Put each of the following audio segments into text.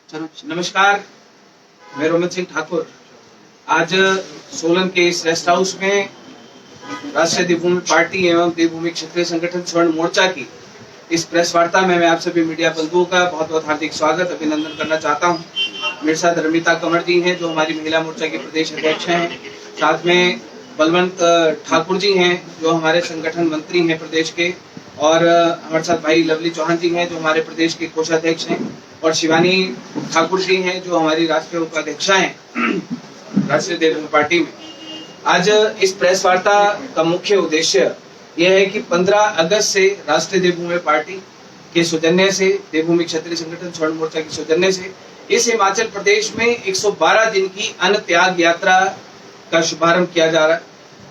चलो नमस्कार, मैं रोमित सिंह ठाकुर। आज सोलन के इस रेस्ट हाउस में राष्ट्रीय देवभूमि पार्टी एवं देवभूमि क्षेत्रीय संगठन स्वर्ण मोर्चा की इस प्रेस वार्ता में मैं आप सभी मीडिया बंधुओं का बहुत बहुत हार्दिक स्वागत अभिनंदन करना चाहता हूं। मेरे साथ रमिता कंवर जी हैं जो हमारी महिला मोर्चा की प्रदेश अध्यक्ष हैं। साथ में बलवंत ठाकुर जी हैं जो हमारे संगठन मंत्री हैं प्रदेश के, और हमारे साथ भाई लवली चौहान जी हैं जो हमारे प्रदेश के कोषाध्यक्ष हैं, और शिवानी ठाकुर जी हैं जो हमारी राष्ट्रीय उपाध्यक्षा हैं राष्ट्रीय देवभूमि पार्टी में। आज इस प्रेस वार्ता का मुख्य उद्देश्य यह है कि 15 अगस्त से राष्ट्रीय देवभूमि पार्टी के सौजन्य से, देवभूमि क्षेत्रीय संगठन स्वर्ण मोर्चा के सौजन्य से इस हिमाचल प्रदेश में 112 दिन की अन्न त्याग यात्रा का शुभारंभ किया जा रहा है।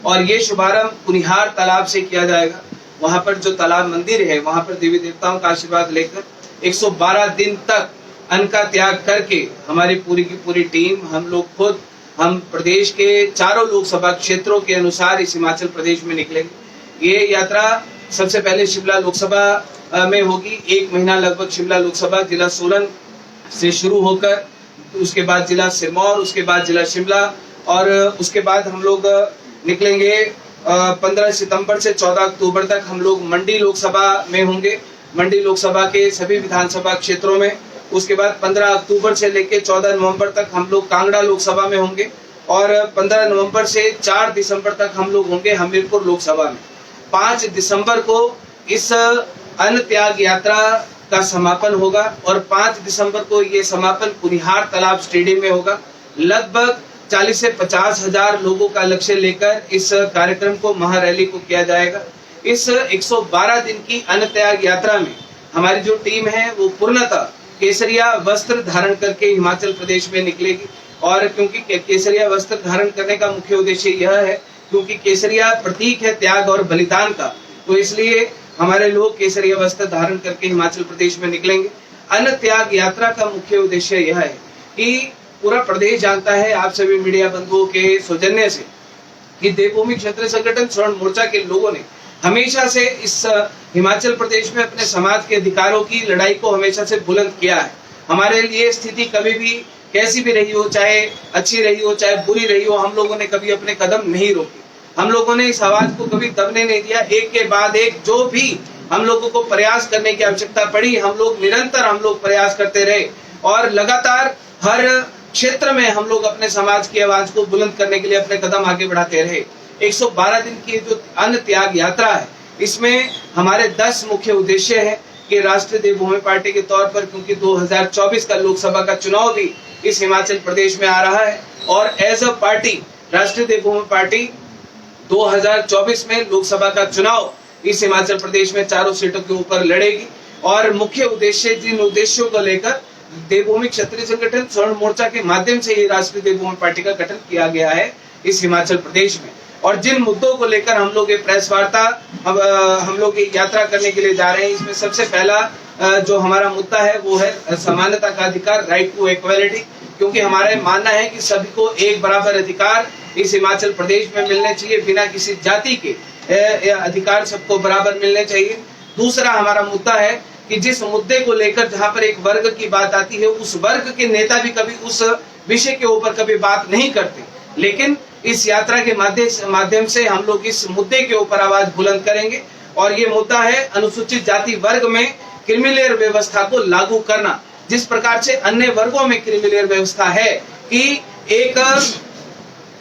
और ये शुभारंभ कुनिहार तालाब से किया जाएगा। वहां पर जो तालाब मंदिर है वहां पर देवी देवताओं का आशीर्वाद लेकर 112 दिन तक अन्न का त्याग करके हमारी पूरी की पूरी टीम, हम लोग खुद, हम प्रदेश के चारों लोकसभा क्षेत्रों के अनुसार इस हिमाचल प्रदेश में निकलेंगे। ये यात्रा सबसे पहले शिमला लोकसभा में होगी। 1 महीना लगभग शिमला लोकसभा जिला सोलन से शुरू होकर उसके बाद जिला सिरमौर, उसके बाद जिला शिमला, और उसके बाद हम लोग निकलेंगे 15 सितंबर से 14 अक्टूबर तक हम लोग मंडी लोकसभा में होंगे, मंडी लोकसभा के सभी विधानसभा क्षेत्रों में। उसके बाद 15 अक्टूबर से लेकर 14 नवंबर तक हम लोग कांगड़ा लोकसभा में होंगे, और 15 नवंबर से 4 दिसंबर तक हम लोग होंगे हमीरपुर लोकसभा में। 5 दिसंबर को इस अन्न त्याग यात्रा का समापन होगा, और 5 दिसंबर को ये समापन कुनिहार तालाब स्टेडियम में होगा। लगभग 40 से 50 हजार लोगों का लक्ष्य लेकर इस कार्यक्रम को, महारैली को किया जाएगा। इस 112 दिन की अन्न त्याग यात्रा में हमारी जो टीम है वो पूर्णतः केसरिया वस्त्र धारण करके हिमाचल प्रदेश में निकलेगी। और क्योंकि केसरिया वस्त्र धारण करने का मुख्य उद्देश्य यह है क्योंकि केसरिया प्रतीक है त्याग और बलिदान का, तो इसलिए हमारे लोग केसरिया वस्त्र धारण करके हिमाचल प्रदेश में निकलेंगे। अन्न त्याग यात्रा का मुख्य उद्देश्य यह है कि पूरा प्रदेश जानता है, आप सभी मीडिया बंधुओं के सौजन्य से, कि देवभूमि क्षेत्रीय संगठन स्वर्ण मोर्चा के लोगों ने हमेशा से इस हिमाचल प्रदेश में अपने समाज के अधिकारों की लड़ाई को हमेशा से बुलंद किया है। हमारे लिए स्थिति कभी भी कैसी भी रही हो, चाहे अच्छी रही हो चाहे बुरी रही हो, हम लोगों ने कभी अपने कदम नहीं रोके। हम लोगों ने इस आवाज को कभी दबने नहीं दिया। एक के बाद एक जो भी हम लोगों को प्रयास करने की आवश्यकता पड़ी, हम लोग निरंतर प्रयास करते रहे, और लगातार हर क्षेत्र में हम लोग अपने समाज की आवाज को बुलंद करने के लिए अपने कदम आगे बढ़ाते रहे। 112 दिन की जो अन्न त्याग यात्रा है, इसमें हमारे 10 मुख्य उद्देश्य हैं कि राष्ट्रीय देवभूमि पार्टी के तौर पर, क्योंकि 2024 का लोकसभा का चुनाव भी इस हिमाचल प्रदेश में आ रहा है, और एज अ पार्टी राष्ट्रीय देवभूमि पार्टी 2024 में लोकसभा का चुनाव इस हिमाचल प्रदेश में चारों सीटों के ऊपर लड़ेगी। और मुख्य उद्देश्य, जिन उद्देश्यों को लेकर देवभूमि क्षेत्रीय संगठन स्वर्ण मोर्चा के माध्यम से ही राष्ट्रीय देवभूमि पार्टी का गठन किया गया है इस हिमाचल प्रदेश में, और जिन मुद्दों को लेकर हम लोग ये प्रेस वार्ता, हम लोग ये यात्रा करने के लिए जा रहे हैं, इसमें सबसे पहला जो हमारा मुद्दा है वो है समानता का अधिकार, राइट टू इक्वालिटी। क्योंकि हमारा मानना है कि सभी को एक बराबर अधिकार इस हिमाचल प्रदेश में मिलने चाहिए, बिना किसी जाति के अधिकार सबको बराबर मिलने चाहिए। दूसरा हमारा मुद्दा है कि जिस मुद्दे को लेकर जहां पर एक वर्ग की बात आती है, उस वर्ग के नेता भी कभी उस विषय के ऊपर कभी बात नहीं करते, लेकिन इस यात्रा के माध्यम से हम लोग इस मुद्दे के ऊपर आवाज बुलंद करेंगे। और ये मुद्दा है अनुसूचित जाति वर्ग में क्रीमीलेयर व्यवस्था को लागू करना। जिस प्रकार से अन्य वर्गों में क्रीमीलेयर व्यवस्था है कि एक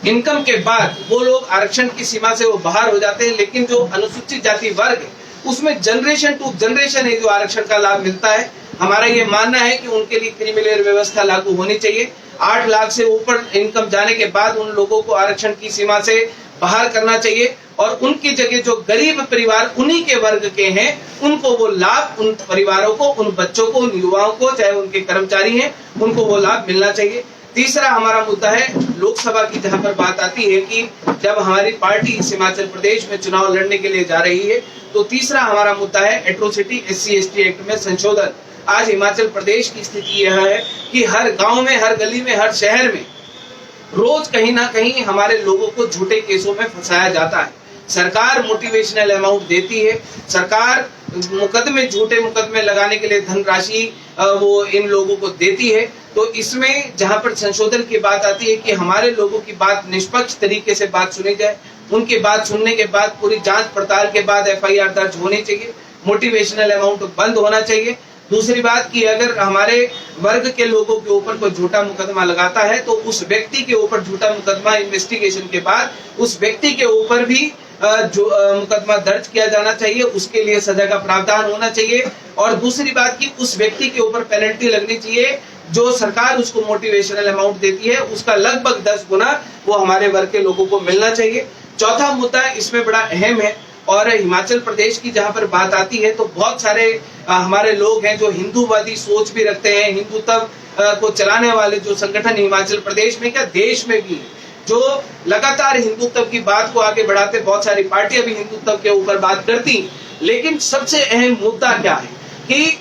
इनकम के बाद वो लोग आरक्षण की सीमा से वो बाहर हो जाते हैं, लेकिन जो अनुसूचित जाति वर्ग है उसमें जनरेशन टू जनरेशन जो आरक्षण का लाभ मिलता है। हमारा ये मानना है कि उनके लिए क्रीमीलेयर व्यवस्था लागू होनी चाहिए। 8 लाख से ऊपर इनकम जाने के बाद उन लोगों को आरक्षण की सीमा से बाहर करना चाहिए, और उनकी जगह जो गरीब परिवार उन्हीं के वर्ग के हैं उनको वो लाभ, उन परिवारों को, उन बच्चों को, उन युवाओं को, चाहे उनके कर्मचारी हैं, उनको वो लाभ मिलना चाहिए। तीसरा हमारा मुद्दा है लोकसभा की, जहां पर बात आती है कि जब हमारी पार्टी इस हिमाचल प्रदेश में चुनाव लड़ने के लिए जा रही है, तो तीसरा हमारा मुद्दा है एट्रोसिटी SC/ST एक्ट में संशोधन। आज हिमाचल प्रदेश की स्थिति यह है कि हर गांव में, हर गली में, हर शहर में रोज कहीं ना कहीं हमारे लोगों को झूठे केसों में फंसाया जाता है। सरकार मोटिवेशनल अमाउंट देती है, सरकार मुकदमे, झूठे मुकदमे लगाने के लिए धनराशि वो इन लोगों को देती है। तो इसमें जहां पर संशोधन की बात आती है कि हमारे लोगों की बात निष्पक्ष तरीके से बात सुनी जाए, उनकी बात सुनने के बाद पूरी जांच पड़ताल के बाद FIR दर्ज होनी चाहिए, मोटिवेशनल अमाउंट बंद होना चाहिए। दूसरी बात कि अगर हमारे वर्ग के लोगों के ऊपर कोई झूठा मुकदमा लगाता है तो उस व्यक्ति के ऊपर झूठा मुकदमा इन्वेस्टिगेशन के बाद उस व्यक्ति के ऊपर भी जो मुकदमा दर्ज किया जाना चाहिए, उसके लिए सजा का प्रावधान होना चाहिए। और दूसरी बात कि उस व्यक्ति के ऊपर पेनल्टी लगनी चाहिए, जो सरकार उसको मोटिवेशनल अमाउंट देती है उसका लगभग 10 गुना वो हमारे वर्ग के लोगों को मिलना चाहिए। चौथा मुद्दा इसमें बड़ा अहम है, और हिमाचल प्रदेश की जहां पर बात आती है तो बहुत सारे हमारे लोग हैं जो हिंदूवादी सोच भी रखते हैं, हिंदुत्व को चलाने वाले जो संगठन हिमाचल प्रदेश में क्या देश में भी है, जो लगातार हिंदुत्व की बात को आगे बढ़ाते, बहुत सारी पार्टियां भी हिंदुत्व के ऊपर बात करती। लेकिन सबसे अहम मुद्दा क्या है कि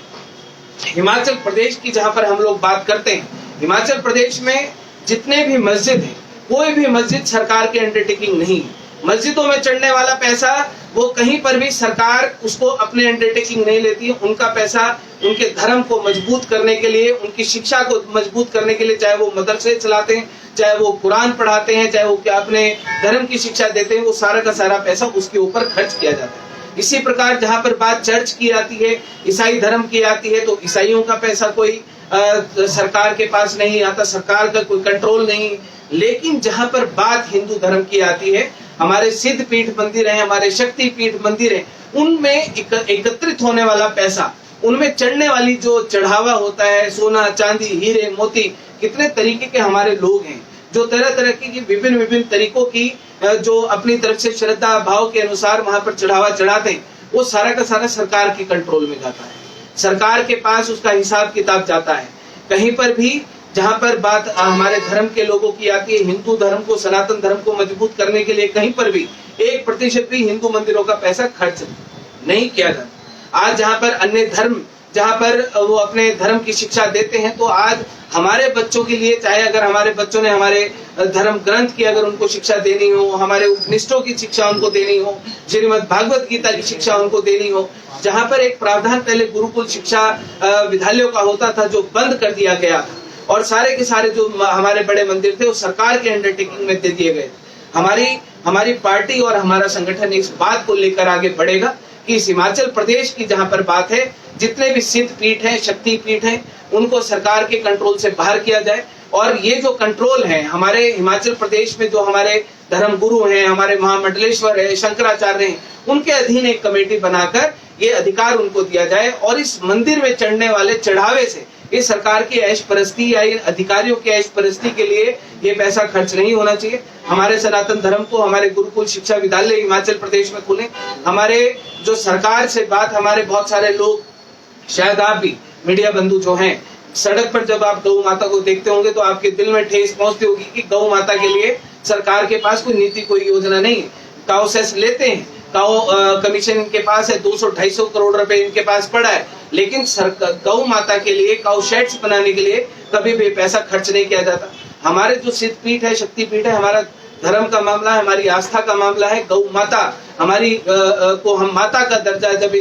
हिमाचल प्रदेश की जहां पर हम लोग बात करते हैं, हिमाचल प्रदेश में जितने भी मस्जिद हैं, कोई भी मस्जिद सरकार के अंडरटेकिंग नहीं है। मस्जिदों में चढ़ने वाला पैसा वो कहीं पर भी सरकार उसको अपने अंडरटेकिंग नहीं लेती है। उनका पैसा उनके धर्म को मजबूत करने के लिए, उनकी शिक्षा को मजबूत करने के लिए, चाहे वो मदरसे चलाते हैं, चाहे वो कुरान पढ़ाते हैं, चाहे वो अपने धर्म की शिक्षा देते हैं, वो सारा का सारा पैसा उसके ऊपर खर्च किया जाता है। इसी प्रकार जहां पर बात चर्च की आती है, ईसाई धर्म की आती है, तो ईसाइयों का पैसा कोई सरकार के पास नहीं आता, सरकार का कोई कंट्रोल नहीं। लेकिन जहां पर बात हिंदू धर्म की आती है, हमारे सिद्ध पीठ मंदिर हैं, हमारे शक्ति पीठ मंदिर हैं, उनमें एकत्रित होने वाला पैसा, उनमें चढ़ने वाली जो चढ़ावा होता है, सोना चांदी हीरे मोती, कितने तरीके के हमारे लोग हैं जो तरह तरह की विभिन्न तरीकों की जो अपनी तरफ से श्रद्धा भाव के अनुसार वहां पर चढ़ावा चढ़ाते हैं, वो सारा का सारा सरकार के कंट्रोल में जाता है, सरकार के पास उसका हिसाब किताब जाता है। कहीं पर भी जहां पर बात हमारे धर्म के लोगों की आती है, हिंदू धर्म को, सनातन धर्म को मजबूत करने के लिए कहीं पर भी 1% भी हिंदू मंदिरों का पैसा खर्च नहीं किया जाता। आज जहां पर अन्य धर्म, जहां पर वो अपने धर्म की शिक्षा देते हैं, तो आज हमारे बच्चों के लिए, चाहे अगर हमारे बच्चों ने हमारे धर्म ग्रंथ की अगर उनको शिक्षा देनी हो, हमारे उपनिषदों की शिक्षा उनको देनी हो, श्रीमद् भागवत गीता की शिक्षा उनको देनी हो, जहां पर एक प्रावधान पहले गुरुकुल शिक्षा विद्यालयों का होता था जो बंद कर दिया गया था, और सारे के सारे जो हमारे बड़े मंदिर थे वो सरकार के अंडरटेकिंग में दे दिए गए। हमारी पार्टी और हमारा संगठन इस बात को लेकर आगे बढ़ेगा कि इस हिमाचल प्रदेश की जहां पर बात है, जितने भी सिद्ध पीठ हैं, शक्ति पीठ हैं, उनको सरकार के कंट्रोल से बाहर किया जाए। और ये जो कंट्रोल है हमारे हिमाचल प्रदेश में, जो हमारे धर्म गुरु हैं, हमारे महामंडलेश्वर है, शंकराचार्य हैं, उनके अधीन एक कमेटी बनाकर ये अधिकार उनको दिया जाए, और इस मंदिर में चढ़ने वाले चढ़ावे से ये सरकार की ऐश परस्ती या इन अधिकारियों की ऐश परस्ती के लिए ये पैसा खर्च नहीं होना चाहिए। हमारे सनातन धर्म को हमारे गुरुकुल शिक्षा विद्यालय हिमाचल प्रदेश में खुले। हमारे जो सरकार से बात, हमारे बहुत सारे लोग, शायद आप भी मीडिया बंधु जो हैं, सड़क पर जब आप गौ माता को देखते होंगे तो आपके दिल में ठेस पहुंचती होगी कि गौ माता के लिए सरकार के पास कोई नीति, कोई योजना नहीं है। काउ सेस लेते हैं, काउ कमीशन इनके पास है, 200-250 करोड़ रुपए इनके पास पड़ा है, लेकिन गौ माता के लिए, काउ शेड्स बनाने के लिए कभी भी पैसा खर्च नहीं किया जाता। हमारे जो सिद्ध पीठ है, शक्ति पीठ है, हमारा धर्म का मामला है, हमारी आस्था का मामला है। गौ माता हमारी को हम माता का दर्जा जब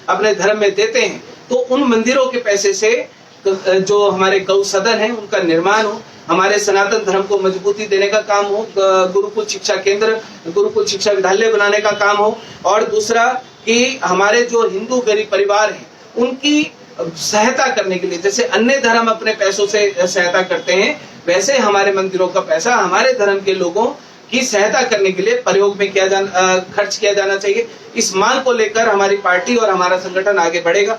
अपने धर्म में देते हैं, तो उन मंदिरों के पैसे से जो हमारे गौ सदन है उनका निर्माण हो, हमारे सनातन धर्म को मजबूती देने का काम हो, गुरुकुल शिक्षा केंद्र, गुरुकुल शिक्षा विद्यालय बनाने का काम हो, और दूसरा कि हमारे जो हिंदू गरीब परिवार हैं उनकी सहायता करने के लिए, जैसे अन्य धर्म अपने पैसों से सहायता करते हैं, वैसे हमारे मंदिरों का पैसा हमारे धर्म के लोगों की सहायता करने के लिए प्रयोग में खर्च किया जाना चाहिए। इस मांग को लेकर हमारी पार्टी और हमारा संगठन आगे बढ़ेगा।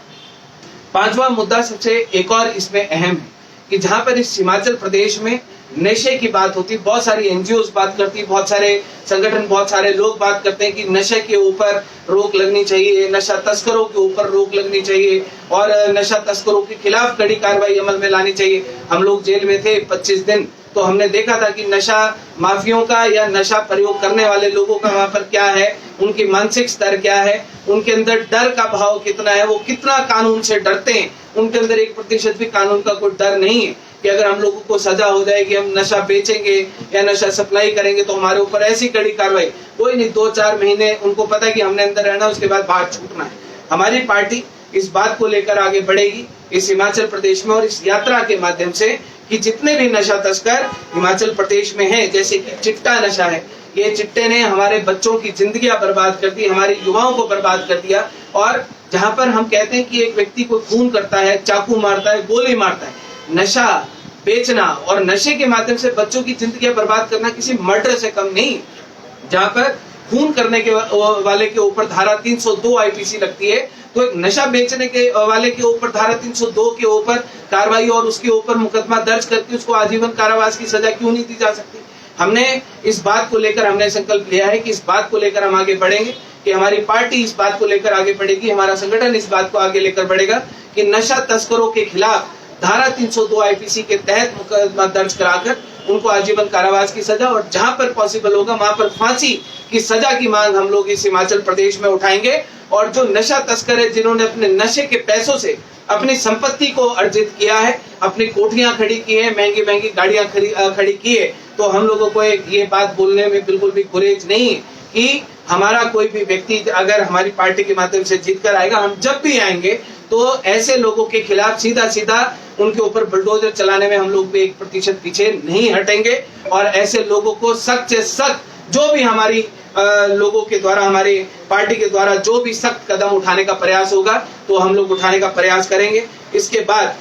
पांचवा मुद्दा सबसे एक और इसमें अहम है कि जहां पर इस हिमाचल प्रदेश में नशे की बात होती, बहुत सारी एनजीओ बात करती, बहुत सारे संगठन, बहुत सारे लोग बात करते हैं कि नशे के ऊपर रोक लगनी चाहिए, नशा तस्करों के ऊपर रोक लगनी चाहिए, और नशा तस्करों के खिलाफ कड़ी कार्रवाई अमल में लानी चाहिए। हम लोग जेल में थे 25 दिन, तो हमने देखा था कि नशा माफियों का या नशा प्रयोग करने वाले लोगों का वहां पर क्या है, उनकी मानसिक स्तर क्या है, उनके अंदर डर का भाव कितना है, वो कितना कानून से डरते हैं, उनके अंदर 1% भी कानून का कोई डर नहीं है। कि अगर हम लोगों को सजा हो जाएगी, हम नशा बेचेंगे या नशा सप्लाई करेंगे तो हमारे ऊपर ऐसी कड़ी कार्रवाई। कोई नहीं, 2-4 महीने उनको पता है कि हमने अंदर रहना, उसके बाद बाहर छूटना है। हमारी पार्टी इस बात को लेकर आगे बढ़ेगी इस हिमाचल प्रदेश में और इस यात्रा के माध्यम से कि जितने भी नशा तस्कर हिमाचल प्रदेश में हैं, जैसे कि चिट्टा नशा है, ये चिट्टे ने हमारे बच्चों की जिंदगियां बर्बाद कर दी, हमारे युवाओं को बर्बाद कर दिया। और जहां पर हम कहते हैं कि एक व्यक्ति को खून करता है, चाकू मारता है, गोली मारता है, नशा बेचना और नशे के माध्यम से बच्चों की जिंदगियां बर्बाद करना किसी मर्डर से कम नहीं। जहां पर खून करने के वाले के ऊपर धारा 302 आईपीसी लगती है, तो एक नशा बेचने के वाले के ऊपर धारा 302 के ऊपर कार्रवाई और उसके ऊपर मुकदमा दर्ज करके उसको आजीवन कारावास की सजा क्यों नहीं दी जा सकती। हमने इस बात को लेकर हमने संकल्प लिया है कि इस बात को लेकर हम आगे बढ़ेंगे, कि हमारी पार्टी इस बात को लेकर आगे बढ़ेगी, हमारा संगठन इस बात को आगे लेकर बढ़ेगा कि नशा तस्करों के खिलाफ धारा 302 आईपीसी के तहत मुकदमा दर्ज कराकर उनको आजीवन कारावास की सजा और जहां पर पॉसिबल होगा वहां पर फांसी की सजा की मांग हम लोग इस हिमाचल प्रदेश में उठाएंगे। और जो नशा तस्कर है, जिन्होंने अपने नशे के पैसों से अपनी संपत्ति को अर्जित किया है, अपनी कोठियां खड़ी की है, महंगी महंगी गाड़ियां खड़ी की है, तो हम लोगों को ये बात बोलने में बिल्कुल भी गुरेज नहीं है कि हमारा कोई भी व्यक्ति अगर हमारी पार्टी के माध्यम से जीत कर आएगा, हम जब भी आएंगे तो ऐसे लोगों के खिलाफ सीधा उनके ऊपर बुलडोजर चलाने में हम लोग भी 1% पीछे नहीं हटेंगे। और ऐसे लोगों को सख्त से सख्त, जो भी हमारी लोगों के द्वारा, हमारी पार्टी के द्वारा जो भी सख्त कदम उठाने का प्रयास होगा तो हम लोग उठाने का प्रयास करेंगे। इसके बाद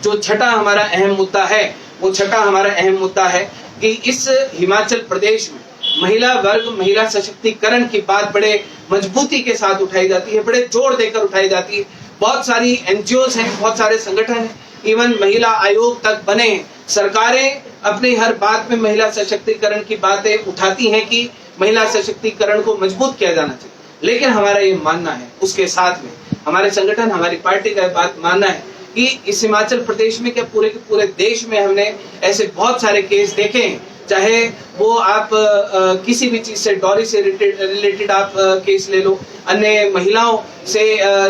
जो छठा हमारा अहम मुद्दा है, वो छठा हमारा अहम मुद्दा है कि इस हिमाचल प्रदेश में महिला वर्ग, महिला सशक्तिकरण की बात बड़े मजबूती के साथ उठाई जाती है, बड़े जोर देकर उठाई जाती है। बहुत सारी एनजीओस हैं, बहुत सारे संगठन हैं, इवन महिला आयोग तक बने हैं। सरकारें अपनी हर बात में महिला सशक्तिकरण की बातें उठाती हैं कि महिला सशक्तिकरण को मजबूत किया जाना चाहिए, लेकिन हमारा ये मानना है, उसके साथ में हमारे संगठन, हमारी पार्टी का बात मानना है कि इस हिमाचल प्रदेश में क्या पूरे के पूरे देश में हमने ऐसे बहुत सारे केस देखे हैं, चाहे वो आप किसी भी चीज से, डॉरी से रिलेटेड आप केस ले लो, अन्य महिलाओं से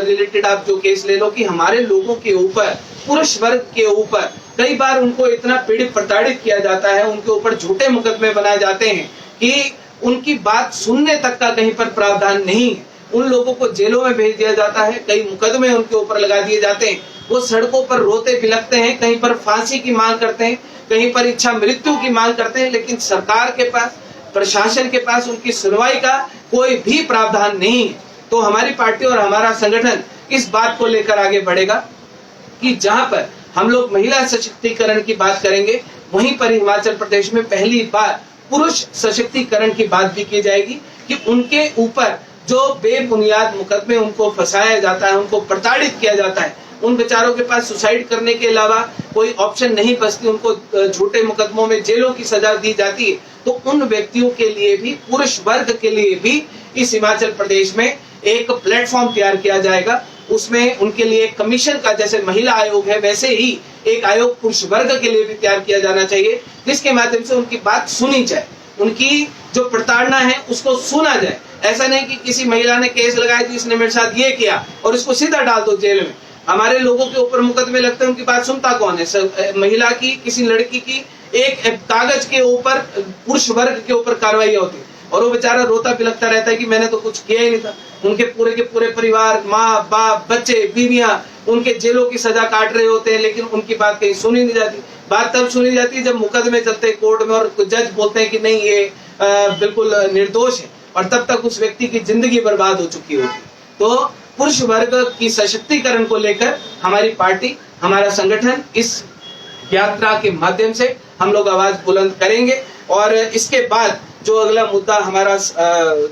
रिलेटेड आप जो केस ले लो, कि हमारे लोगों के ऊपर, पुरुष वर्ग के ऊपर कई बार उनको इतना पीड़ित प्रताड़ित किया जाता है, उनके ऊपर झूठे मुकदमे बनाए जाते हैं कि उनकी बात सुनने तक का कहीं पर प्रावधान नहीं है। उन लोगों को जेलों में भेज दिया जाता है, कई मुकदमे उनके ऊपर लगा दिए जाते हैं, वो सड़कों पर रोते बिलखते हैं, कहीं पर फांसी की मांग करते हैं, कहीं पर इच्छा मृत्यु की मांग करते हैं, लेकिन सरकार के पास, प्रशासन के पास उनकी सुनवाई का कोई भी प्रावधान नहीं है। तो हमारी पार्टी और हमारा संगठन इस बात को लेकर आगे बढ़ेगा कि जहां पर हम लोग महिला सशक्तिकरण की बात करेंगे, वहीं पर हिमाचल प्रदेश में पहली बार पुरुष सशक्तिकरण की बात भी की जाएगी कि उनके ऊपर जो बेबुनियाद मुकदमे उनको फंसाया जाता है, उनको प्रताड़ित किया जाता है, उन बेचारों के पास सुसाइड करने के अलावा कोई ऑप्शन नहीं बचती, उनको झूठे मुकदमों में जेलों की सजा दी जाती है। तो उन व्यक्तियों के लिए भी, पुरुष वर्ग के लिए भी इस हिमाचल प्रदेश में एक प्लेटफॉर्म तैयार किया जाएगा। उसमें उनके लिए कमीशन का, जैसे महिला आयोग है वैसे ही एक आयोग पुरुष वर्ग के लिए भी तैयार किया जाना चाहिए, जिसके माध्यम से उनकी बात सुनी जाए, उनकी जो प्रताड़ना है उसको सुना जाए। ऐसा नहीं कि किसी महिला ने केस लगाया कि इसने मेरे साथ ये किया और इसको सीधा डाल दो जेल में। हमारे लोगों के ऊपर मुकदमे लगते हैं, उनकी बात सुनता कौन है? महिला की, किसी लड़की की एक कागज के ऊपर पुरुष वर्ग के ऊपर कार्रवाई होती है और वो बेचारा रोता बिलखता रहता है कि मैंने तो कुछ किया ही नहीं था। उनके पूरे के पूरे परिवार, माँ बाप, बच्चे, बीवियां उनके जेलों की सजा काट रहे होते हैं, लेकिन उनकी बात कहीं सुनी नहीं जाती। बात तब सुनी जाती है जब मुकदमे चलते हैं कोर्ट में और जज बोलते हैं कि नहीं, ये बिल्कुल निर्दोष है, और तब तक उस व्यक्ति की जिंदगी बर्बाद हो चुकी होती। तो पुरुष वर्ग की सशक्तिकरण को लेकर हमारी पार्टी, हमारा संगठन इस यात्रा के माध्यम से हम लोग आवाज बुलंद करेंगे। और इसके बाद जो अगला मुद्दा हमारा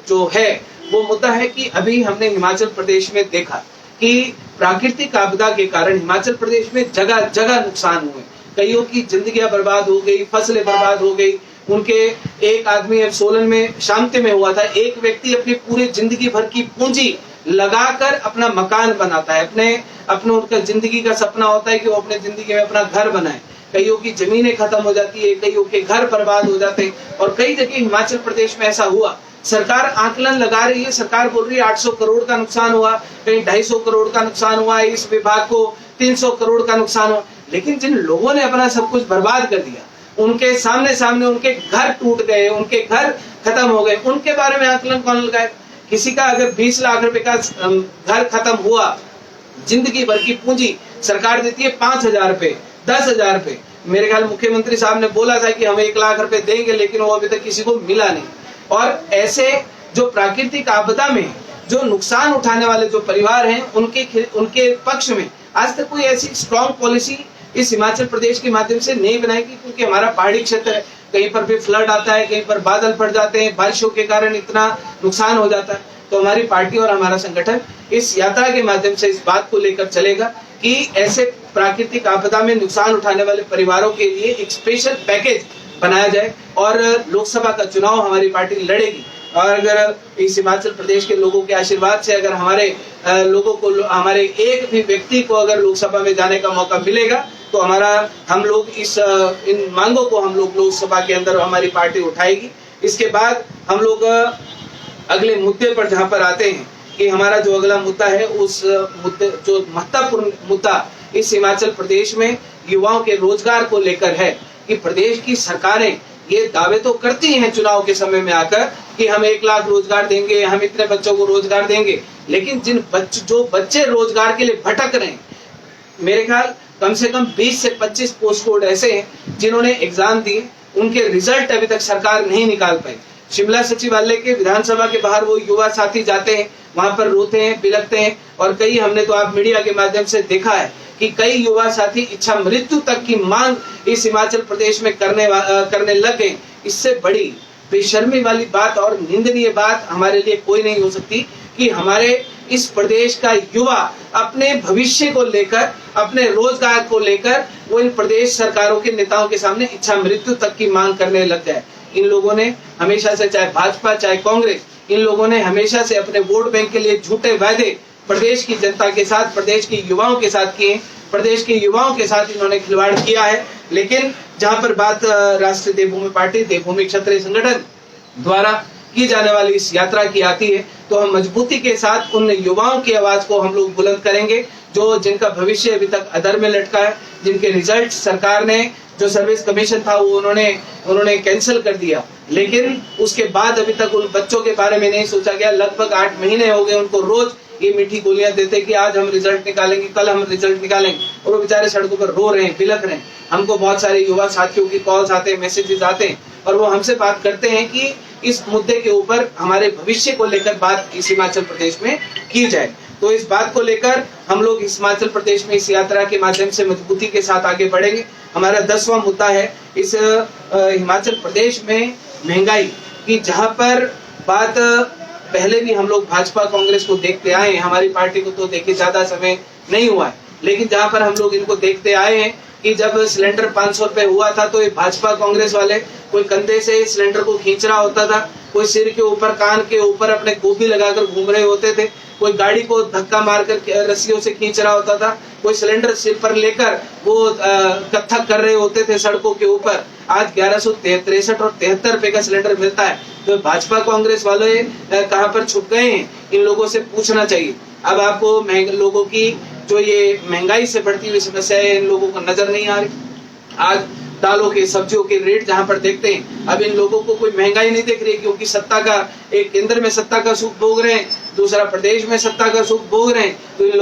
जो है, वो मुद्दा है कि अभी हमने हिमाचल प्रदेश में देखा कि प्राकृतिक आपदा के कारण हिमाचल प्रदेश में जगह जगह नुकसान हुए, कईयों की जिंदगियां बर्बाद हो गई, फसलें बर्बाद हो गई। उनके एक आदमी अब सोलन में शामते में हुआ था, एक व्यक्ति अपनी पूरी जिंदगी भर की पूंजी लगाकर अपना मकान बनाता है, अपने उनका जिंदगी का सपना होता है कि वो अपने जिंदगी में अपना घर बनाए। कईयों की जमीनें खत्म हो जाती है, कईयों के घर बर्बाद हो जाते हैं, और कई जगह हिमाचल प्रदेश में ऐसा हुआ। सरकार आकलन लगा रही है, सरकार बोल रही है 800 करोड़ का नुकसान हुआ, कहीं 250 करोड़ का नुकसान हुआ, इस विभाग को 300 करोड़ का नुकसान हुआ, लेकिन जिन लोगों ने अपना सब कुछ बर्बाद कर दिया, उनके सामने सामने उनके घर टूट गए, उनके घर खत्म हो गए, उनके बारे में आकलन कौन लगाए? किसी का अगर 20 लाख रुपए का घर खत्म हुआ, जिंदगी भर की पूंजी सरकार देती है 5,000 रुपए, 10,000 रुपए। मेरे ख्याल मुख्यमंत्री साहब ने बोला था कि हम 1 लाख रुपए देंगे, लेकिन वो अभी तक किसी को मिला नहीं। और ऐसे जो प्राकृतिक आपदा में जो नुकसान उठाने वाले जो परिवार हैं, उनके पक्ष में आज तक कोई ऐसी स्ट्रॉन्ग पॉलिसी इस हिमाचल प्रदेश के माध्यम से नहीं बनाएगी, क्योंकि हमारा पहाड़ी क्षेत्र है, कहीं पर भी फ्लड आता है, कहीं पर बादल फट जाते हैं, बारिशों के कारण इतना नुकसान हो जाता है। तो हमारी पार्टी और हमारा संगठन इस यात्रा के माध्यम से इस बात को लेकर चलेगा कि ऐसे प्राकृतिक आपदा में नुकसान उठाने वाले परिवारों के लिए एक स्पेशल पैकेज बनाया जाए और लोकसभा का चुनाव हमारी पार्टी लड़ेगी। और अगर इस हिमाचल प्रदेश के लोगों के आशीर्वाद से अगर हमारे लोगों को, हमारे एक भी व्यक्ति को अगर लोकसभा में जाने का मौका मिलेगा, तो हम लोग इन मांगों को हम लोग लोकसभा के अंदर हमारी पार्टी उठाएगी। इसके बाद हम लोग अगले मुद्दे पर जहां पर आते हैं कि हमारा जो अगला मुद्दा है, उस मुद्दे जो महत्वपूर्ण मुद्दा इस हिमाचल प्रदेश में युवाओं के रोजगार को लेकर है कि प्रदेश की सरकारें ये दावे तो करती हैं चुनाव के समय में आकर कि हम 1 लाख रोजगार देंगे, हम इतने बच्चों को रोजगार देंगे, लेकिन जो बच्चे रोजगार के लिए भटक रहे हैं, मेरे ख्याल कम से कम 20 से 25 पोस्ट कोड ऐसे हैं जिन्होंने एग्जाम दिए, उनके रिजल्ट अभी तक सरकार नहीं निकाल पाई। शिमला सचिवालय के विधानसभा के बाहर वो युवा साथी जाते हैं, वहां पर रोते हैं, बिलखते हैं, और कई हमने तो आप मीडिया के माध्यम से देखा है कि कई युवा साथी इच्छा मृत्यु तक की मांग इस हिमाचल प्रदेश में करने लग गए। इससे बड़ी बेशर्मी वाली बात और निंदनीय बात हमारे लिए कोई नहीं हो सकती कि हमारे इस प्रदेश का युवा अपने भविष्य को लेकर, अपने रोजगार को लेकर वो इन प्रदेश सरकारों के नेताओं के सामने इच्छा मृत्यु तक की मांग करने लग जाए। इन लोगों ने हमेशा से, चाहे भाजपा चाहे कांग्रेस, इन लोगों ने हमेशा से अपने वोट बैंक के लिए झूठे वायदे प्रदेश की जनता के साथ, प्रदेश के युवाओं के साथ किए। प्रदेश के युवाओं के साथ इन्होंने खिलवाड़ किया है। लेकिन जहां पर बात राष्ट्रीय देवभूमि पार्टी, देवभूमि क्षत्रिय संगठन द्वारा की जाने वाली इस यात्रा की आती है, तो हम मजबूती के साथ उन युवाओं की आवाज को हम लोग बुलंद करेंगे जिनका भविष्य अभी तक अधर में लटका है, जिनके रिजल्ट सरकार ने, जो सर्विस कमीशन था वो उन्होंने कैंसिल कर दिया, लेकिन उसके बाद अभी तक उन बच्चों के बारे में नहीं सोचा गया। लगभग 8 महीने हो गए उनको रोज ये मीठी गोलियां देते कि आज हम रिजल्ट निकालेंगे, कल हम रिजल्ट निकालेंगे, और वो बेचारे सड़कों पर रो रहे हैं, बिलख रहे हैं। हमको बहुत सारे युवा साथियों की कॉल्स आते हैं, मैसेजेस आते हैं, और वो हमसे बात करते हैं कि इस मुद्दे के ऊपर हमारे भविष्य को लेकर बात इस हिमाचल प्रदेश में की जाए। तो इस बात को लेकर हम लोग हिमाचल प्रदेश में इस यात्रा के माध्यम से मजबूती के साथ आगे बढ़ेंगे। हमारा 10वां मुद्दा है इस हिमाचल प्रदेश में महंगाई की, जहां पर बात पहले भी हम लोग भाजपा कांग्रेस को देखते आए हैं, हमारी पार्टी को तो देखिए ज्यादा समय नहीं हुआ है, लेकिन जहां पर हम लोग इनको देखते आए हैं कि जब सिलेंडर 500 रुपए हुआ था, तो ये भाजपा कांग्रेस वाले कोई कंधे से सिलेंडर को खींच रहा होता था, कोई सिर के ऊपर, कान के ऊपर अपने गोभी लगाकर घूम रहे होते थे, कोई गाड़ी को धक्का मारकर रस्सियों से खींच रहा होता था, कोई सिलेंडर सिर पर लेकर वो कत्थक कर रहे होते थे सड़कों के ऊपर। आज 1163 और 73 रुपए का सिलेंडर मिलता है। तो भाजपा कांग्रेस वाले कहां पर छुप गए हैं, इन लोगों से पूछना चाहिए। अब आपको लोगों की जो ये महंगाई से बढ़ती हुई समस्या है, इन लोगों को नजर नहीं आ रही। आज दालों के, सब्जियों के रेट जहां पर देखते हैं, अब इन लोगों को कोई महंगाई नहीं दिख रही, क्योंकि सत्ता का, एक केंद्र में सत्ता का सुख भोग रहे हैं, दूसरा प्रदेश में सत्ता का सुख भोग रहे हैं। तो इन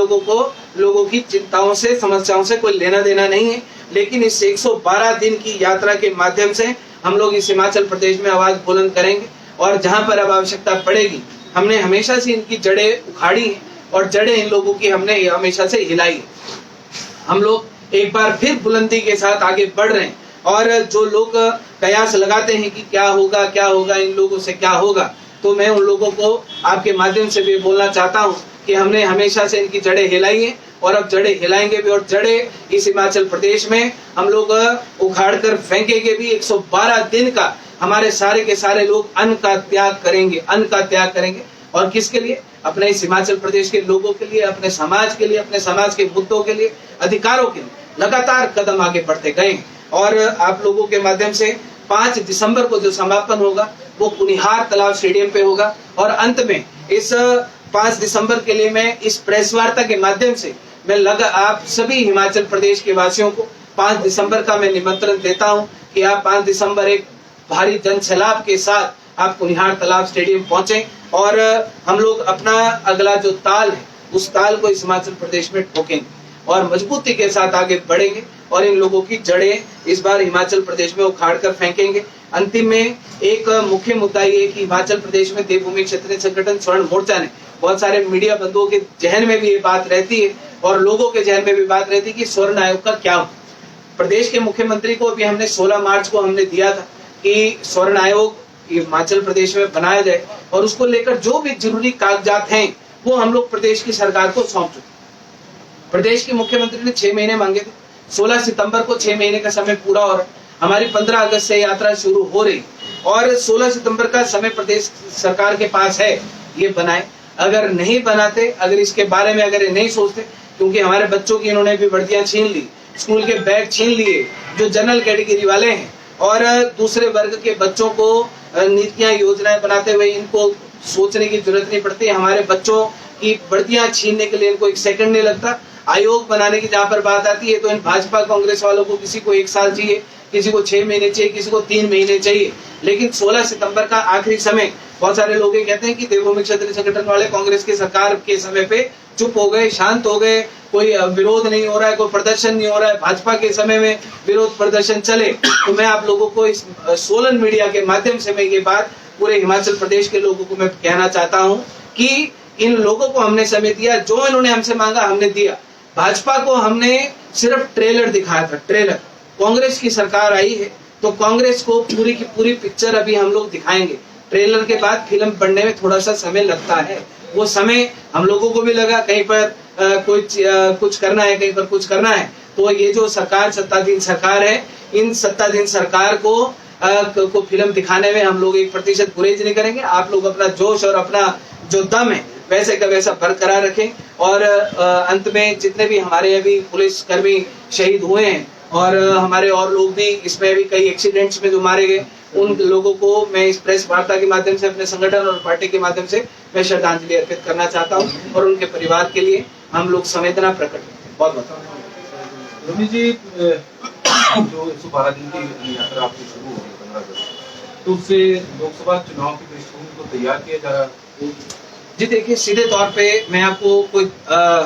लोगों की चिंताओं से, समस्याओं से कोई लेना देना नहीं है। लेकिन इस 112 दिन की यात्रा के माध्यम से हम लोग इस हिमाचल प्रदेश में आवाज बुलंद करेंगे, और जहां पर अब आवश्यकता पड़ेगी, हमने हमेशा से इनकी जड़ें उखाड़ी हैं और जड़ें इन लोगों की हमने हमेशा से हिलाई है। हम लोग एक बार फिर बुलंदी के साथ आगे बढ़ रहे हैं, और जो लोग कयास लगाते हैं कि क्या होगा, इन लोगों से क्या होगा, तो मैं उन लोगों को आपके माध्यम से भी बोलना चाहता हूं कि हमने हमेशा से इनकी जड़ें हिलाई हैं, और अब जड़ें हिलाएंगे भी, और जड़ें इस हिमाचल प्रदेश में हम लोग उखाड़ कर फेंकेंगे भी। 112 दिन का हमारे सारे के सारे लोग अन्न का त्याग करेंगे। और किसके लिए? अपने इस हिमाचल प्रदेश के लोगों के लिए, अपने समाज के लिए, अपने समाज के मुद्दों के लिए, अधिकारों के लिए लगातार कदम आगे बढ़ते गए। और आप लोगों के माध्यम से 5 दिसंबर को जो समापन होगा वो कुनिहार तालाब स्टेडियम पे होगा, और अंत में इस 5 दिसंबर के लिए मैं इस प्रेस वार्ता के माध्यम से मैं आप सभी हिमाचल प्रदेश के वासियों को 5 दिसंबर का मैं निमंत्रण देता हूं कि आप 5 दिसंबर एक भारी जन सैलाब के साथ आप कुनिहार तालाब स्टेडियम पहुंचे और हम लोग अपना अगला जो ताल है उस ताल को इस हिमाचल प्रदेश में ठोकेंगे और मजबूती के साथ आगे बढ़ेंगे और इन लोगों की जड़ें इस बार हिमाचल प्रदेश में उखाड़ कर फेंकेंगे। अंतिम में एक मुख्य मुद्दा ये कि हिमाचल प्रदेश में देवभूमि क्षेत्रीय संगठन स्वर्ण मोर्चा ने बहुत सारे मीडिया बंधुओं के जहन में भी ये बात रहती है और लोगों के जहन में भी बात रहती है कि स्वर्ण आयोग का क्या हो। प्रदेश के मुख्यमंत्री को भी हमने 16 मार्च को हमने दिया था कि स्वर्ण आयोग हिमाचल प्रदेश में बनाया जाए और उसको लेकर जो भी जरूरी कागजात हैं वो हम लोग प्रदेश की सरकार को सौंप चुके। प्रदेश के मुख्यमंत्री ने 6 महीने मांगे थे, 16 सितंबर को 6 महीने का समय पूरा हो रहा है। हमारी 15 अगस्त से यात्रा शुरू हो रही और 16 सितंबर का समय प्रदेश सरकार के पास है, ये बनाए। अगर नहीं बनाते, अगर इसके बारे में अगर नहीं सोचते, क्योंकि हमारे बच्चों की इन्होंने भी वर्दियां छीन ली, स्कूल के बैग छीन लिए जो जनरल कैटेगरी वाले हैं और दूसरे वर्ग के बच्चों को नीतियां योजनाएं बनाते हुए इनको सोचने की जरूरत नहीं पड़ती। हमारे बच्चों की वर्दियां छीनने के लिए इनको 1 सेकंड नहीं लगता। आयोग बनाने की जहां पर बात आती है तो इन भाजपा कांग्रेस वालों को किसी को 1 साल चाहिए, किसी को 6 महीने चाहिए, किसी को 3 महीने चाहिए। लेकिन 16 सितंबर का आखिरी समय, बहुत सारे लोग ये कहते हैं कि देवभूमि क्षेत्रीय संगठन वाले कांग्रेस की सरकार के समय पे चुप हो गए, शांत हो गए, कोई विरोध नहीं हो रहा है, कोई प्रदर्शन नहीं हो रहा है, भाजपा के समय में विरोध प्रदर्शन चले। तो मैं आप लोगों को इस सोलन मीडिया के माध्यम से मैं ये बात पूरे हिमाचल प्रदेश के लोगों को मैं कहना चाहता हूँ कि इन लोगों को हमने समय दिया, जो इन्होंने हमसे मांगा हमने दिया। भाजपा को हमने सिर्फ ट्रेलर दिखाया था, ट्रेलर। कांग्रेस की सरकार आई है तो कांग्रेस को पूरी की पूरी पिक्चर अभी हम लोग दिखाएंगे। ट्रेलर के बाद फिल्म बनने में थोड़ा सा समय लगता है, वो समय हम लोगों को भी लगा। कहीं पर कुछ करना है, कहीं पर कुछ करना है। तो ये जो सरकार सत्ताधीन सरकार है, इन सत्ताधीन सरकार को फिल्म दिखाने में हम लोग 1% गुरेज नहीं करेंगे। आप लोग अपना जोश और अपना जो दम है वैसे का वैसा बरकरार रखें और अंत में जितने भी हमारे अभी पुलिस कर्मी शहीद हुए हैं और हमारे और लोग भी इसमें भी कई एक्सीडेंट्स में जो मारे गए, उन लोगों को मैं इस प्रेस वार्ता के माध्यम से अपने संगठन और पार्टी के माध्यम से मैं श्रद्धांजलि अर्पित करना चाहता हूं और उनके परिवार के लिए हम लोग संवेदना प्रकट करते हैं। बहुत बहुत रवि जी, जो 112 दिन की यात्रा आपकी शुरू होगी 15 अगस्त, तो उससे लोकसभा चुनाव की पृष्ठभूमि को तैयार किया जा रहा है? जी देखिए, सीधे तौर पे मैं आपको कोई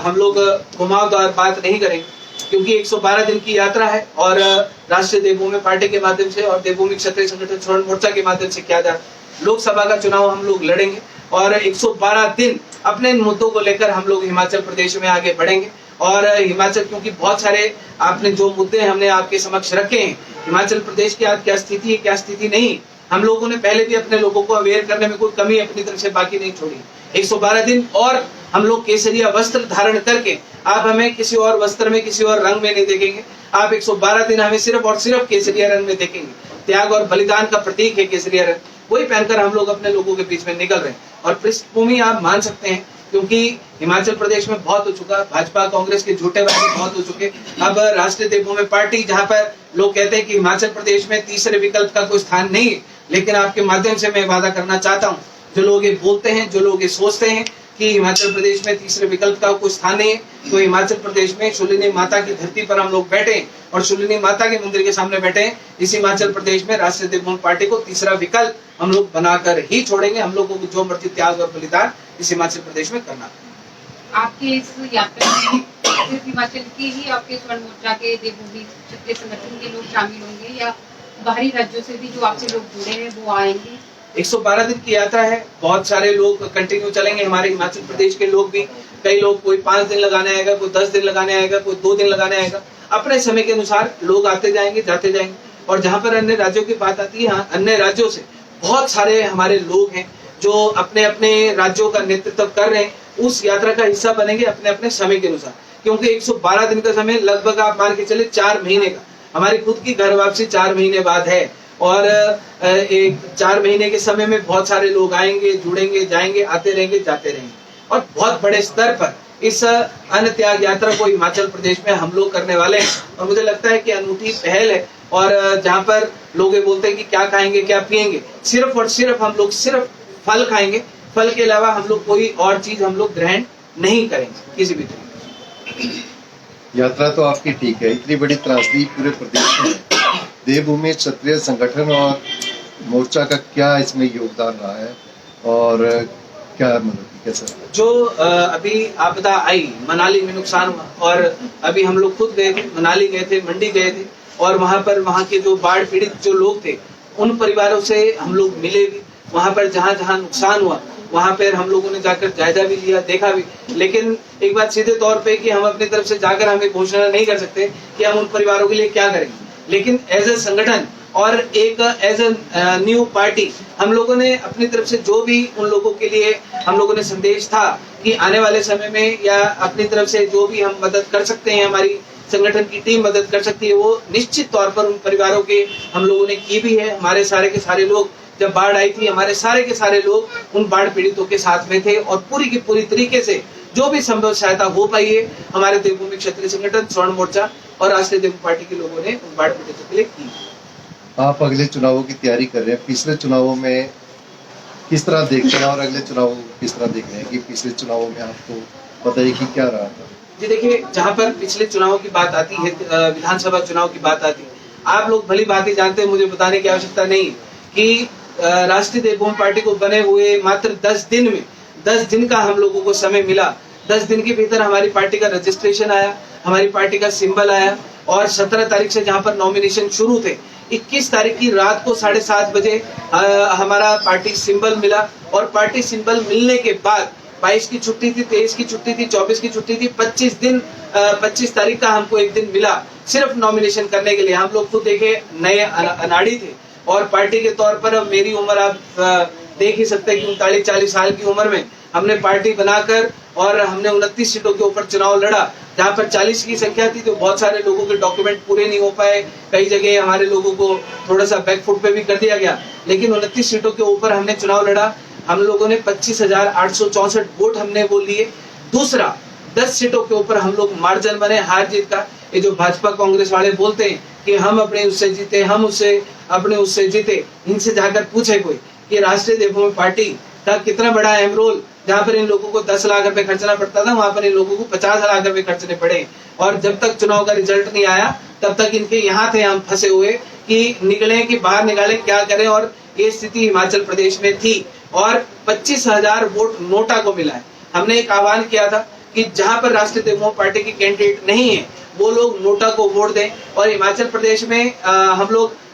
हम लोग घुमावदार बात नहीं करेंगे क्योंकि 112 दिन की यात्रा है और राष्ट्रीय देवभूमि पार्टी के माध्यम से और देवभूमि क्षत्रिय संगठन स्वर्ण मोर्चा के माध्यम से किया जा रहा है। लोकसभा का चुनाव हम लोग लड़ेंगे और 112 दिन अपने मुद्दों को लेकर हम लोग हिमाचल प्रदेश में आगे बढ़ेंगे और हिमाचल, क्योंकि बहुत सारे आपने जो मुद्दे हमने आपके समक्ष रखे हैं, हिमाचल प्रदेश की आज क्या स्थिति है क्या स्थिति नहीं, हम लोगों ने पहले भी अपने लोगों को अवेयर करने में कोई कमी अपनी तरफ से बाकी नहीं छोड़ी। 112 दिन और हम लोग केसरिया वस्त्र धारण करके, आप हमें किसी और वस्त्र में किसी और रंग में नहीं देखेंगे। आप 112 दिन हमें सिर्फ और सिर्फ केसरिया रंग में देखेंगे। त्याग और बलिदान का प्रतीक है केसरिया रंग, वही पहनकर हम लोग अपने लोगों के बीच में निकल रहे हैं। और पृष्ठभूमि आप मान सकते हैं क्योंकि हिमाचल प्रदेश में बहुत हो चुका, भाजपा कांग्रेस के झूठे वादे बहुत हो चुके। अब राष्ट्रीय देवभूमि पार्टी, जहां पर लोग कहते हैं कि हिमाचल प्रदेश में तीसरे विकल्प का कोई स्थान नहीं है, लेकिन आपके माध्यम से मैं वादा करना चाहता हूं, जो लोग ये बोलते हैं, जो लोग ये सोचते हैं कि हिमाचल प्रदेश में तीसरे विकल्प का कोई स्थान नहीं है, तो हिमाचल प्रदेश में शूलिनी माता की धरती पर हम लोग बैठे और शूलिनी माता के मंदिर के सामने बैठे हैं। इस हिमाचल प्रदेश में राष्ट्रीय देवभूमि पार्टी को तीसरा विकल्प हम लोग बनाकर ही छोड़ेंगे। हम लोगों को जो मर्जी त्याग और बलिदान इस हिमाचल प्रदेश में करना। आपके इस यात्रा में सिर्फ हिमाचल के ही आपके स्वर्ण मोर्चा के देवभूमि क्षत्रिय संगठन के लोग शामिल होंगे या बाहरी राज्यों से भी जो आपसे लोग जुड़े हैं वो आएंगे? 112 दिन की यात्रा है, बहुत सारे लोग कंटिन्यू चलेंगे। हमारे हिमाचल प्रदेश के लोग भी, कई लोग कोई 5 दिन लगाने आएगा, कोई 10 दिन लगाने आएगा, कोई 2 दिन लगाने आएगा। अपने समय के अनुसार लोग आते जाएंगे, जाते जाएंगे। और जहां पर अन्य राज्यों की बात आती है, अन्य राज्यों से बहुत सारे हमारे लोग हैं जो अपने अपने राज्यों का नेतृत्व कर रहे हैं, उस यात्रा का हिस्सा बनेंगे अपने अपने समय के अनुसार। क्योंकि 112 दिन का समय लगभग आप मान के चले 4 महीने का, हमारी खुद की घर वापसी 4 महीने बाद है और एक 4 महीने के समय में बहुत सारे लोग आएंगे, जुड़ेंगे, जाएंगे, आते रहेंगे, जाते रहेंगे। और बहुत बड़े स्तर पर इस अन्न त्याग यात्रा को हिमाचल प्रदेश में हम लोग करने वाले हैं और मुझे लगता है कि अनूठी पहल है। और जहां पर लोग ये बोलते हैं कि क्या खाएंगे क्या पिएंगे, सिर्फ और सिर्फ हम लोग सिर्फ फल खाएंगे, फल के अलावा हम लोग कोई और चीज हम लोग ग्रहण नहीं करेंगे किसी भी तरीके से। यात्रा तो आपकी ठीक है, इतनी बड़ी त्रासदी पूरे प्रदेश में है। देवभूमि क्षत्रिय संगठन और मोर्चा का क्या इसमें योगदान रहा है और क्या मदद की, कैसे? जो अभी आपदा आई, मनाली में नुकसान हुआ, और अभी हम लोग खुद गए थे, मनाली गए थे, मंडी गए थे, और वहाँ के जो बाढ़ पीड़ित जो लोग थे उन परिवारों से हम लोग मिले भी। वहाँ पर जहाँ जहाँ नुकसान हुआ वहाँ पर हम लोगों ने जाकर जायजा भी लिया, देखा भी। लेकिन एक बात सीधे तौर पे कि हम अपनी तरफ से जाकर हमें घोषणा नहीं कर सकते कि हम उन परिवारों के लिए क्या करेंगे, लेकिन एज ए संगठन और एक एज ए न्यू पार्टी हम लोगों ने अपनी तरफ से जो भी उन लोगों के लिए हम लोगों ने संदेश था कि आने वाले समय में या अपनी तरफ से जो भी हम मदद कर सकते हैं, हमारी संगठन की टीम मदद कर सकती है, वो निश्चित तौर पर उन परिवारों के हम लोगों ने की भी है। हमारे सारे के सारे लोग, जब बाढ़ आई थी, हमारे सारे के सारे लोग उन बाढ़ पीड़ितों के साथ में थे और पूरी की पूरी तरीके से जो भी संभव सहायता हो पाई है हमारे देवभूमि क्षत्रिय संगठन, स्वर्ण मोर्चा और राष्ट्रीय देवभूमि पार्टी के लोगों ने उन बाढ़ पीड़ितों के लिए की। आप अगले चुनावों की तैयारी कर रहे हैं, पिछले चुनावों में किस तरह देखते हैं और अगले चुनाव किस तरह देख रहे हैं कि पिछले चुनावों में आपको बताइए कि क्या रहा था? जी देखिए, जहाँ पर पिछले चुनाव की बात आती है, विधानसभा चुनाव की बात आती है, आप लोग भली बात ही जानते हैं, मुझे बताने की आवश्यकता नहीं कि राष्ट्रीय देवभूमि पार्टी को बने हुए मात्र 10 दिन में 10 दिन का हम लोगों को समय मिला। 10 दिन के भीतर हमारी पार्टी का रजिस्ट्रेशन आया, हमारी पार्टी का सिंबल आया, और 17 तारीख से जहाँ पर नॉमिनेशन शुरू थे, 21 तारीख की रात को 7:30 बजे हमारा पार्टी सिंबल मिला। और पार्टी सिंबल मिलने के बाद 22 की छुट्टी थी, 23 की छुट्टी थी, 24 की छुट्टी थी, 25 तारीख का हमको एक दिन मिला सिर्फ नॉमिनेशन करने के लिए। हम लोग खुद देखे नए अनाड़ी थे, और पार्टी के तौर पर अब मेरी उम्र आप देख ही सकते हैं कि 39-40 साल की उम्र में हमने पार्टी बनाकर और हमने 29 सीटों के ऊपर चुनाव लड़ा। जहाँ पर 40 की संख्या थी तो बहुत सारे लोगों के डॉक्यूमेंट पूरे नहीं हो पाए, कई जगह हमारे लोगों को थोड़ा सा बैकफुट पे भी कर दिया गया, लेकिन 29 सीटों के ऊपर हमने चुनाव लड़ा। हम लोगों ने 25,864 वोट हमने वो लिए। दूसरा, 10 सीटों के ऊपर हम लोग मार्जिन बने हार जीत का। ये जो भाजपा कांग्रेस वाले बोलते हैं कि हम अपने उससे जीते, हम अपने उससे जीते, इनसे जाकर पूछे कोई कि राष्ट्रीय देवभूमि पार्टी का कितना बड़ा अहम रोल, जहाँ पर इन लोगों को 10 लाख रुपए खर्चना पड़ता था, वहां पर इन लोगों को 50 लाख रुपए खर्चने पड़े। और जब तक चुनाव का रिजल्ट नहीं आया तब तक इनके यहाँ थे हम फंसे हुए कि निकले कि बाहर निकाले, क्या करें। और ये स्थिति हिमाचल प्रदेश में थी, और 25,000 वोट नोटा को मिला है। हमने एक आह्वान किया था कि जहां पर राष्ट्रीय देवभूमि पार्टी की कैंडिडेट नहीं है वो लोग नोटा को वोट दें। और हिमाचल प्रदेश में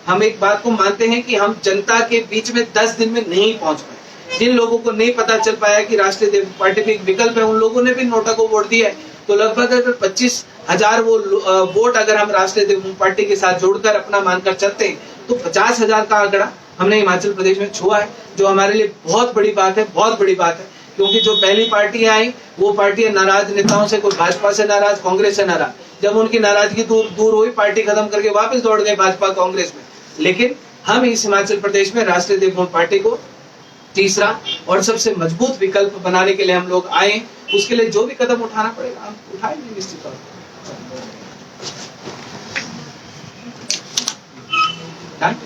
हम एक बात को मानते हैं कि हम जनता के बीच में 10 दिन में नहीं पहुंच पाए। जिन लोगों को नहीं पता चल पाया कि राष्ट्रीय देवभूमि पार्टी भी एक विकल्प है, उन लोगों ने भी नोटा को वोट दिया है। तो लगभग अगर 25,000 वोट अगर हम राष्ट्रीय देवभूमि पार्टी के साथ जोड़कर अपना मानकर चलते हैं तो 50,000 का आंकड़ा हमने हिमाचल प्रदेश में छुआ है, जो हमारे लिए बहुत बड़ी बात है, बहुत बड़ी बात है। क्योंकि जो पहली पार्टियां आई वो पार्टियां नाराज नेताओं से, कोई भाजपा से नाराज, कांग्रेस से नाराज। जब उनकी नाराजगी दूर हुई, पार्टी खत्म करके वापस दौड़ गए भाजपा कांग्रेस में। लेकिन हम इस हिमाचल प्रदेश में राष्ट्रीय देवभूमि पार्टी को तीसरा और सबसे मजबूत विकल्प बनाने के लिए हम लोग आए। उसके लिए जो भी कदम उठाना पड़ेगा हम उठाएंगे निश्चित तौर पर।